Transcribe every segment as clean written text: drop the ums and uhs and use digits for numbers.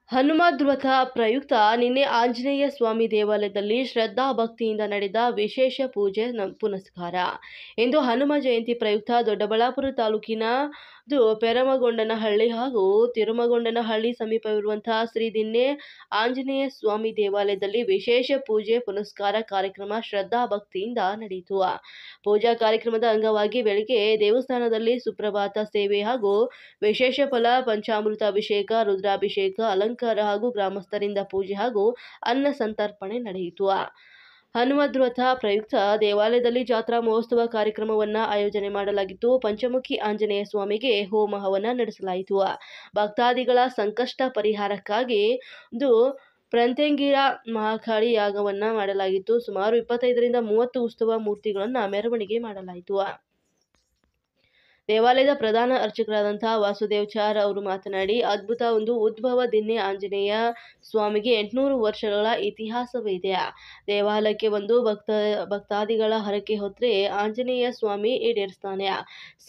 ಹನುಮದ್ವ್ರತ ಪ್ರಯುಕ್ತ ನಿನ್ನೆ ಆಂಜನೇಯ ಸ್ವಾಮಿ ದೇವಾಲಯದಲ್ಲಿ ಶ್ರದ್ಧಾ ಭಕ್ತಿಯಿಂದ ನಡೆದ ವಿಶೇಷ ಪೂಜೆ ಪುನಸ್ಕಾರ. ಇಂದು ಹನುಮ ಜಯಂತಿ ಪ್ರಯುಕ್ತ ದೊಡ್ಡಬಳ್ಳಾಪುರ ತಾಲೂಕಿನ ಪೆರಮಗೊಂಡನಹಳ್ಳಿ ಹಾಗೂ ತಿರುಮಗೊಂಡನಹಳ್ಳಿ ಸಮೀಪವಿರುವಂತಹ ಶ್ರೀ ದಿನ್ನೆ ಆಂಜನೇಯ ಸ್ವಾಮಿ ದೇವಾಲಯದಲ್ಲಿ ವಿಶೇಷ ಪೂಜೆ ಪುನಸ್ಕಾರ ಕಾರ್ಯಕ್ರಮ ಶ್ರದ್ಧಾ ಭಕ್ತಿಯಿಂದ ನಡೆಯಿತು. ಪೂಜಾ ಕಾರ್ಯಕ್ರಮದ ಅಂಗವಾಗಿ ಬೆಳಗ್ಗೆ ದೇವಸ್ಥಾನದಲ್ಲಿ ಸುಪ್ರಭಾತ ಸೇವೆ ಹಾಗೂ ವಿಶೇಷ ಫಲ ಪಂಚಾಮೃತ ಅಭಿಷೇಕ, ರುದ್ರಾಭಿಷೇಕ, ಅಲಂಕಾರ ಹಾಗೂ ಗ್ರಾಮಸ್ಥರಿಂದ ಪೂಜೆ ಹಾಗೂ ಅನ್ನ ಸಂತರ್ಪಣೆ ನಡೆಯಿತು. ಹನುಮದ್ವ್ರತ ಪ್ರಯುಕ್ತ ದೇವಾಲಯದಲ್ಲಿ ಜಾತ್ರಾ ಮಹೋತ್ಸವ ಕಾರ್ಯಕ್ರಮವನ್ನು ಆಯೋಜನೆ ಮಾಡಲಾಗಿತ್ತು. ಪಂಚಮುಖಿ ಆಂಜನೇಯ ಸ್ವಾಮಿಗೆ ಹೋಮ ಹವನ ನಡೆಸಲಾಯಿತು. ಭಕ್ತಾದಿಗಳ ಸಂಕಷ್ಟ ಪರಿಹಾರಕ್ಕಾಗಿ ಪ್ರಂತೆಂಗಿರ ಮಹಾಕಾಳಿ ಯಾಗವನ್ನು ಮಾಡಲಾಗಿತ್ತು. ಸುಮಾರು 25 ರಿಂದ 30 ಉತ್ಸವ ಮೂರ್ತಿಗಳನ್ನು ಮೆರವಣಿಗೆ ಮಾಡಲಾಯಿತು. ದೇವಾಲಯದ ಪ್ರಧಾನ ಅರ್ಚಕರಾದಂತಹ ವಾಸುದೇವಚಾರ್ ಅವರು ಮಾತನಾಡಿ, ಅದ್ಭುತ ಉದ್ಭವ ದಿನ್ನೆ ಆಂಜನೇಯ ಸ್ವಾಮಿಗೆ 800 ವರ್ಷಗಳ ಇತಿಹಾಸವಿದೆ. ದೇವಾಲಯಕ್ಕೆ ಭಕ್ತಾದಿಗಳ ಹರಕೆ ಹೊತ್ತರೆ ಆಂಜನೇಯ ಸ್ವಾಮಿ ಈಡೇರಿಸ್ತಾನೆ.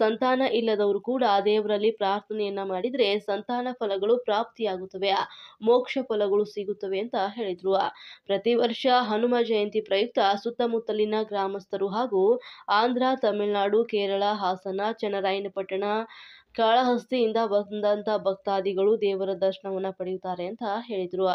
ಸಂತಾನ ಇಲ್ಲದವರು ಕೂಡ ದೇವರಲ್ಲಿ ಪ್ರಾರ್ಥನೆಯನ್ನ ಮಾಡಿದ್ರೆ ಸಂತಾನ ಫಲಗಳು ಪ್ರಾಪ್ತಿಯಾಗುತ್ತವೆ, ಮೋಕ್ಷ ಫಲಗಳು ಸಿಗುತ್ತವೆ ಅಂತ ಹೇಳಿದ್ರು. ಪ್ರತಿ ವರ್ಷ ಹನುಮ ಜಯಂತಿ ಪ್ರಯುಕ್ತ ಸುತ್ತಮುತ್ತಲಿನ ಗ್ರಾಮಸ್ಥರು ಹಾಗೂ ಆಂಧ್ರ, ತಮಿಳುನಾಡು, ಕೇರಳ, ಹಾಸನ, ಚನ್ನರಾಯಪಟ್ಟಣ, ಕಾಳಹಸ್ತಿಯಿಂದ ಬಂದಂತ ಭಕ್ತಾದಿಗಳು ದೇವರ ದರ್ಶನವನ್ನ ಪಡೆಯುತ್ತಾರೆ ಅಂತ ಹೇಳಿದ್ರು.